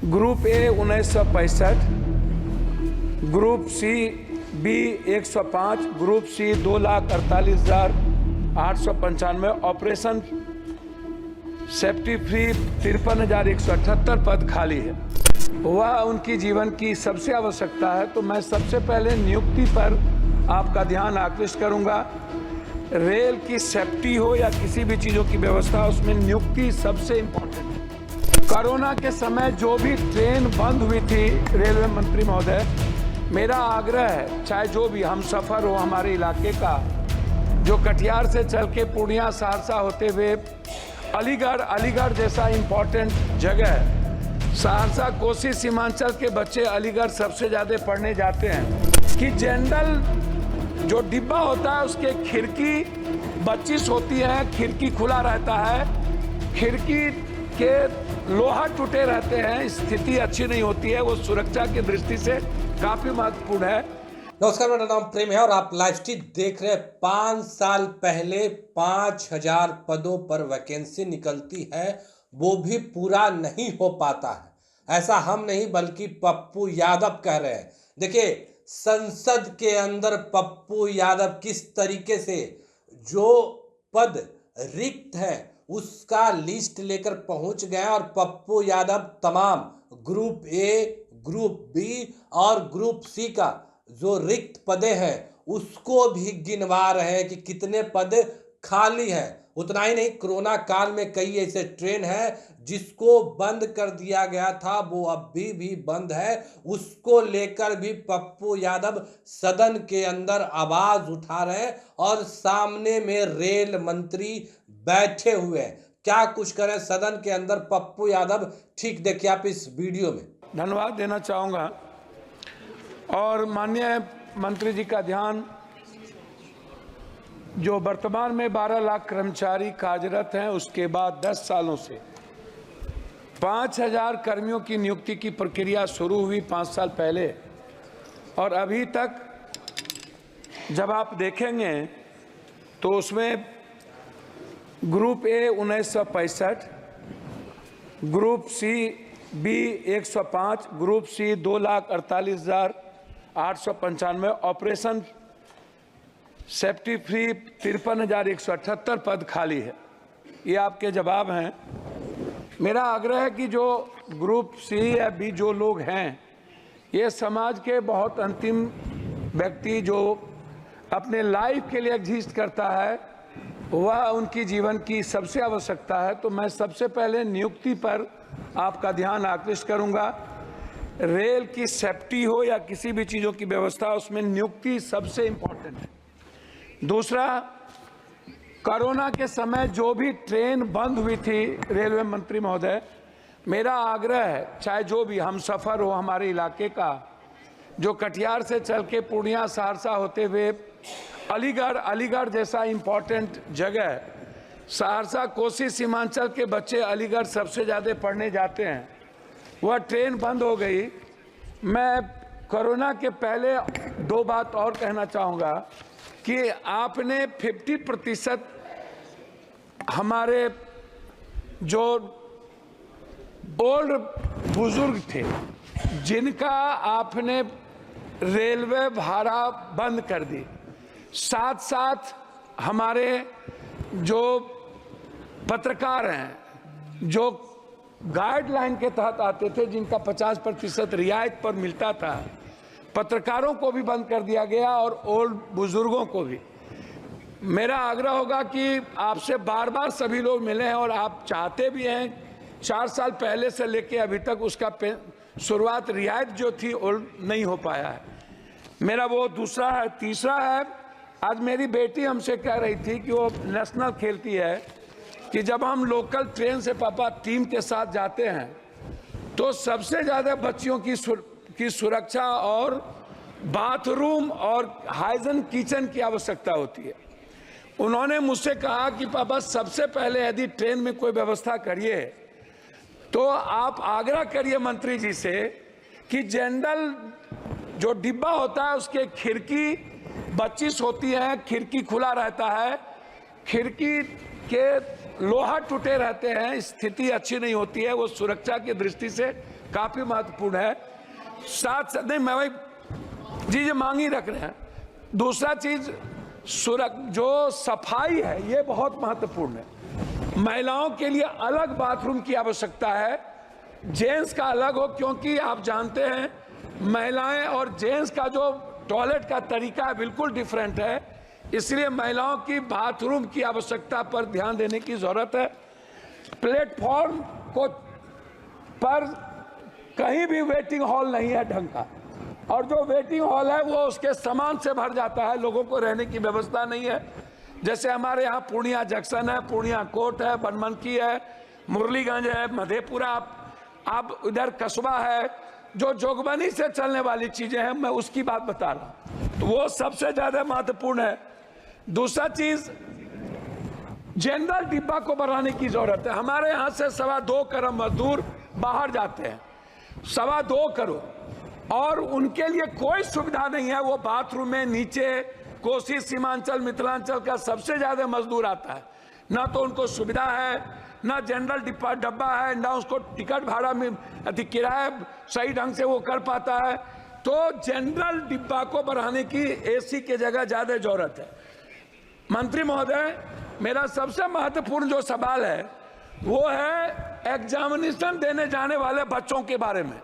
Group A 1965, group C B 105, group C 2,48,895, operation safety free 53,178 पद खाली है। वह उनकी जीवन की सबसे आवश्यकता है। तो मैं सबसे पहले नियुक्ति पर आपका ध्यान आकृष्ट करूंगा। रेल की सेफ्टी हो या किसी भी चीज़ों की व्यवस्था, उसमें नियुक्ति सबसे इम्पोर्टेंट है। कोरोना के समय जो भी ट्रेन बंद हुई थी, रेलवे मंत्री महोदय, मेरा आग्रह है, चाहे जो भी हम सफ़र हो हमारे इलाके का, जो कटिहार से चल के पूर्णिया सहरसा होते हुए अलीगढ़ जैसा इम्पोर्टेंट जगह है, सहरसा कोसी सीमांचल के बच्चे अलीगढ़ सबसे ज़्यादा पढ़ने जाते हैं, कि जनरल जो डिब्बा होता है उसके खिड़की 25 होती है, खिड़की खुला रहता है, खिड़की के लोहा टूटे रहते हैं, स्थिति अच्छी नहीं होती है, वो सुरक्षा की दृष्टि से काफी महत्वपूर्ण है। नमस्कार, मेरा नाम प्रेम है और आप लाइव स्ट्रीम देख रहे हैं। 5 साल पहले 5,000 पदों पर वैकेंसी निकलती है, वो भी पूरा नहीं हो पाता है। ऐसा हम नहीं बल्कि पप्पू यादव कह रहे हैं। देखिए, संसद के अंदर पप्पू यादव किस तरीके से जो पद रिक्त है उसका लिस्ट लेकर पहुंच गए और पप्पू यादव तमाम ग्रुप ए, ग्रुप बी और ग्रुप सी का जो रिक्त पदे हैं उसको भी गिनवा रहे हैं कि कितने पद खाली हैं। उतना ही नहीं, कोरोना काल में कई ऐसे ट्रेन हैं जिसको बंद कर दिया गया था, वो अभी भी बंद है। उसको लेकर भी पप्पू यादव सदन के अंदर आवाज उठा रहे हैं और सामने में रेल मंत्री बैठे हुए हैं। क्या कुछ करें सदन के अंदर पप्पू यादव, ठीक देखिए आप इस वीडियो में। धन्यवाद देना चाहूँगा और माननीय मंत्री जी का ध्यान, जो वर्तमान में 12 लाख कर्मचारी कार्यरत हैं, उसके बाद 10 सालों से 5,000 कर्मियों की नियुक्ति की प्रक्रिया शुरू हुई 5 साल पहले, और अभी तक जब आप देखेंगे तो उसमें group A 1965, group C B 105, group C 2,48,895, operation safety free 53,178 पद खाली है। ये आपके जवाब हैं। मेरा आग्रह है कि जो ग्रुप सी या बी जो लोग हैं, ये समाज के बहुत अंतिम व्यक्ति जो अपने लाइफ के लिए एग्जिस्ट करता है, वह उनकी जीवन की सबसे आवश्यकता है। तो मैं सबसे पहले नियुक्ति पर आपका ध्यान आकृष्ट करूंगा। रेल की सेफ्टी हो या किसी भी चीज़ों की व्यवस्था, उसमें नियुक्ति सबसे इम्पोर्टेंट है। दूसरा, कोरोना के समय जो भी ट्रेन बंद हुई थी, रेलवे मंत्री महोदय, मेरा आग्रह है, चाहे जो भी हम सफ़र हो हमारे इलाके का, जो कटिहार से चल के पूर्णिया सहरसा होते हुए अलीगढ़ जैसा इम्पोर्टेंट जगह है, सहरसा कोसी सीमांचल के बच्चे अलीगढ़ सबसे ज़्यादा पढ़ने जाते हैं, वह ट्रेन बंद हो गई। मैं कोरोना के पहले 2 बात और कहना चाहूँगा कि आपने 50% हमारे जो ओल्ड बुजुर्ग थे जिनका आपने रेलवे भाड़ा बंद कर दी, साथ साथ हमारे जो पत्रकार हैं जो गाइडलाइन के तहत आते थे, जिनका 50% रियायत पर मिलता था, पत्रकारों को भी बंद कर दिया गया और ओल्ड बुजुर्गों को भी। मेरा आग्रह होगा कि आपसे बार बार सभी लोग मिले हैं और आप चाहते भी हैं, 4 साल पहले से लेके अभी तक उसका शुरुआत रियायत जो थी ओल्ड नहीं हो पाया है। मेरा वो दूसरा है। तीसरा है, आज मेरी बेटी हमसे कह रही थी कि वो नेशनल खेलती है, कि जब हम लोकल ट्रेन से पापा टीम के साथ जाते हैं तो सबसे ज़्यादा बच्चियों की सुरक्षा और बाथरूम और हाइजीन किचन की आवश्यकता होती है। उन्होंने मुझसे कहा कि पापा सबसे पहले यदि ट्रेन में कोई व्यवस्था करिए तो आप आग्रह करिए मंत्री जी से कि जनरल जो डिब्बा होता है उसके खिड़की 25 होती है, खिड़की खुला रहता है, खिड़की के लोहा टूटे रहते हैं, स्थिति अच्छी नहीं होती है, वो सुरक्षा की दृष्टि से काफी महत्वपूर्ण है। साथ साथ नहीं, मैं वही चीज मांगी रख रहे हैं। दूसरा चीज जो सफाई है ये बहुत महत्वपूर्ण है। महिलाओं के लिए अलग बाथरूम की आवश्यकता है, जेंट्स का अलग हो, क्योंकि आप जानते हैं महिलाएं और जेंट्स का जो टॉयलेट का तरीका है बिल्कुल डिफरेंट है, इसलिए महिलाओं की बाथरूम की आवश्यकता पर ध्यान देने की जरूरत है। प्लेटफॉर्म को पर कहीं भी वेटिंग हॉल नहीं है ढंग का, और जो वेटिंग हॉल है वो उसके सामान से भर जाता है, लोगों को रहने की व्यवस्था नहीं है। जैसे हमारे यहाँ पूर्णिया जंक्शन है, पूर्णिया कोर्ट है, बनमनखी है, मुरलीगंज है, मधेपुरा, अब इधर कस्बा है, जो जोगबनी से चलने वाली चीजें हैं, मैं उसकी बात बता रहा हूं, तो वो सबसे ज्यादा महत्वपूर्ण है। दूसरा चीज, जनरल डिब्बा को बढ़ाने की जरूरत है। हमारे यहाँ से 2.25 करोड़ मजदूर बाहर जाते हैं, 2.25 करोड़, और उनके लिए कोई सुविधा नहीं है। वो बाथरूम में नीचे कोसी सीमांचल मिथिलांचल का सबसे ज्यादा मजदूर आता है, ना तो उनको सुविधा है, ना जनरल डब्बा है, ना उसको टिकट भाड़ा में किराया सही ढंग से वो कर पाता है। तो जनरल डिब्बा को बढ़ाने की एसी के जगह ज्यादा जरूरत है। मंत्री महोदय, मेरा सबसे महत्वपूर्ण जो सवाल है वो है एग्जामिनेशन देने जाने वाले बच्चों के बारे में।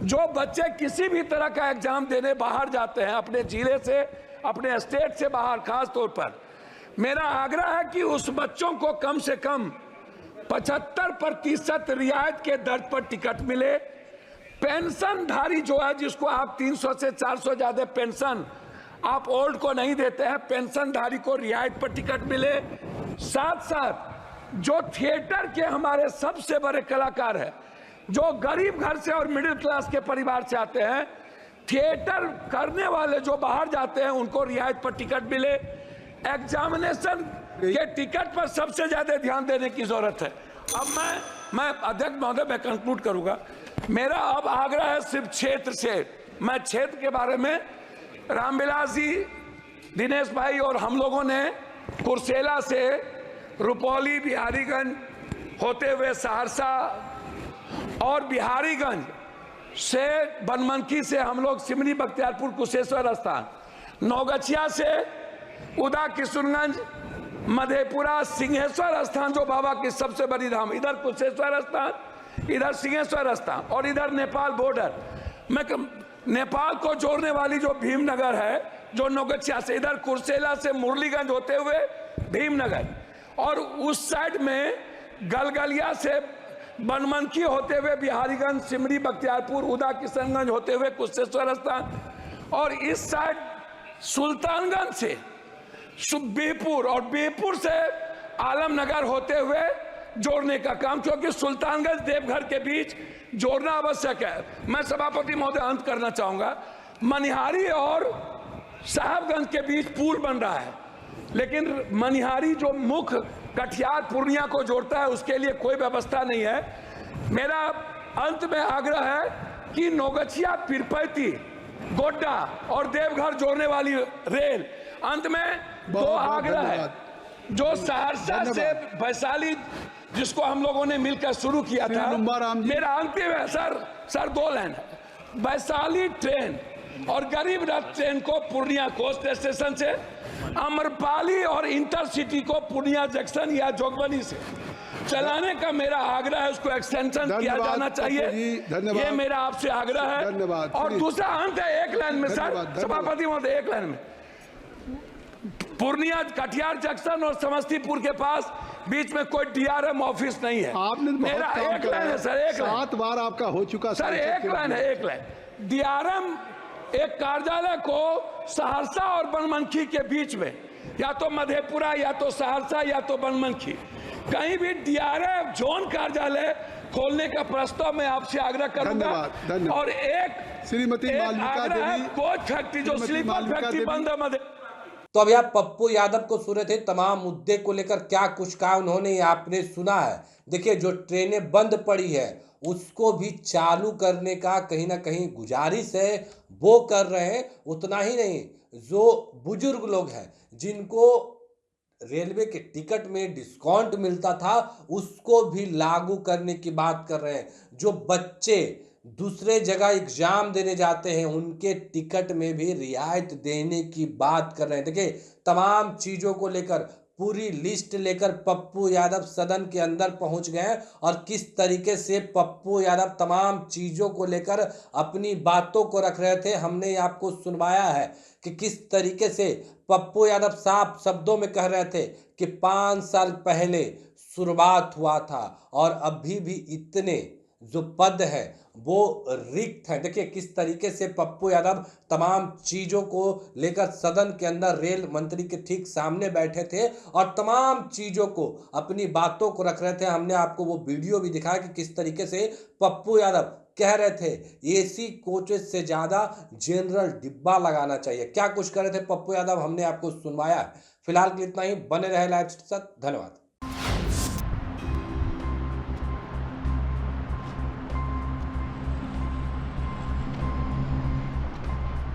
जो बच्चे किसी भी तरह का एग्जाम देने बाहर जाते हैं, अपने जिले से, अपने स्टेट से बाहर, खास तौर पर मेरा आग्रह है कि उस बच्चों को कम से कम 75% रियायत के दर पर टिकट मिले। पेंशनधारी जो है, जिसको आप 300 से 400 ज्यादा पेंशन आप ओल्ड को नहीं देते हैं, पेंशनधारी को रियायत पर टिकट मिले। साथ साथ जो थिएटर के हमारे सबसे बड़े कलाकार हैं, जो गरीब घर से और मिडिल क्लास के परिवार से आते हैं, थिएटर करने वाले जो बाहर जाते हैं, उनको रियायत पर टिकट मिले। एग्जामिनेशन के टिकट पर सबसे ज्यादा ध्यान देने की जरूरत है। अब मैं अध्यक्ष महोदय, मैं कंक्लूड करूंगा। मेरा अब आग्रह है सिर्फ क्षेत्र से, मैं क्षेत्र के बारे में, रामविलास जी, दिनेश भाई और हम लोगों ने कुर्सेला से रुपौली, बिहारीगंज होते हुए सहरसा और बिहारीगंज से बनमनखी से हम लोग सिमरी, बख्तियारपुर, कुशेश्वर स्थान, नौगछिया से उदा, किशुनगंज, मधेपुरा, सिंहेश्वर स्थान जो बाबा की सबसे बड़ी धाम, इधर कुशेश्वर स्थान, इधर सिंहेश्वर स्थान, और इधर नेपाल बॉर्डर। मैं नेपाल को जोड़ने वाली जो भीमनगर है, जो नौगछिया से, इधर कुर्सेला से मुरलीगंज होते हुए भीमनगर, और उस साइड में गलगलिया से बनमनखी होते हुए बिहारीगंज, सिमरी, बख्तियारपुर, उदा, किशनगंज होते हुए कुशेश्वर स्थान, और इस साइड सुल्तानगंज से बिहपुर और बिहपुर से आलमनगर होते हुए जोड़ने का काम, क्योंकि सुल्तानगंज देवघर के बीच जोड़ना आवश्यक है। मैं सभापति महोदय अंत करना चाहूंगा, मनिहारी और साहबगंज के बीच पुल बन रहा है, लेकिन मनिहारी जो मुख्य कटिहार पूर्णिया को जोड़ता है, उसके लिए कोई व्यवस्था नहीं है। मेरा अंत में आग्रह है कि नौगछिया, पीरपैती, गोड्डा और देवघर जोड़ने वाली रेल, अंत में दो आग्रह है, जो सहरसा से वैशाली, जिसको हम लोगों ने मिलकर शुरू किया था, मेरा अंतिम है सर 2 लाइन है, वैशाली ट्रेन और गरीब रथ ट्रेन को पूर्णिया कोस्ट स्टेशन से, अमरपाली और इंटरसिटी को पूर्णिया जंक्शन या जोगबनी से चलाने का मेरा आग्रह है। उसको एक्सटेंशन किया जाना चाहिए, ये मेरा आपसे आग्रह है। और दूसरा अंत है, एक लाइन में सर, सभापति महोदय, एक लाइन में, पूर्णिया कटिहार जंक्शन और समस्तीपुर के पास बीच में कोई डीआरएम ऑफिस नहीं है। आपने मेरा एक लाइन है सर, एक 7 बार आपका हो चुका सर, एक लाइन है, एक लाइन। डीआरएम एक कार्यालय को सहरसा और बनमनखी के बीच में, या तो मधेपुरा, या तो सहरसा, या तो बनमनखी, कहीं भी डीआरएम जोन कार्यालय खोलने का प्रस्ताव मैं आपसे आग्रह करूंगा। और एक श्रीमती मालविका देवी, कोच फैक्ट्री जो स्लीपर फैक्ट्री बंद है। तो अभी आप पप्पू यादव को सुन रहे थे, तमाम मुद्दे को लेकर क्या कुछ कहा उन्होंने, आपने सुना है। देखिए, जो ट्रेनें बंद पड़ी है उसको भी चालू करने का कहीं ना कहीं गुजारिश है, वो कर रहे हैं। उतना ही नहीं, जो बुजुर्ग लोग हैं जिनको रेलवे के टिकट में डिस्काउंट मिलता था, उसको भी लागू करने की बात कर रहे हैं। जो बच्चे दूसरे जगह एग्जाम देने जाते हैं उनके टिकट में भी रियायत देने की बात कर रहे हैं। देखिए, तमाम चीजों को लेकर पूरी लिस्ट लेकर पप्पू यादव सदन के अंदर पहुंच गए और किस तरीके से पप्पू यादव तमाम चीजों को लेकर अपनी बातों को रख रहे थे, हमने आपको सुनवाया है कि किस तरीके से पप्पू यादव साफ शब्दों में कह रहे थे कि 5 साल पहले शुरुआत हुआ था और अभी भी इतने जो पद है वो रिक्त है। देखिए किस तरीके से पप्पू यादव तमाम चीजों को लेकर सदन के अंदर रेल मंत्री के ठीक सामने बैठे थे और तमाम चीजों को अपनी बातों को रख रहे थे। हमने आपको वो वीडियो भी दिखाया कि किस तरीके से पप्पू यादव कह रहे थे एसी कोचेस से ज्यादा जनरल डिब्बा लगाना चाहिए। क्या कुछ कर रहे थे पप्पू यादव, हमने आपको सुनवाया है। फिलहाल के लिए इतना ही। बने रहे लाइव के साथ। धन्यवाद।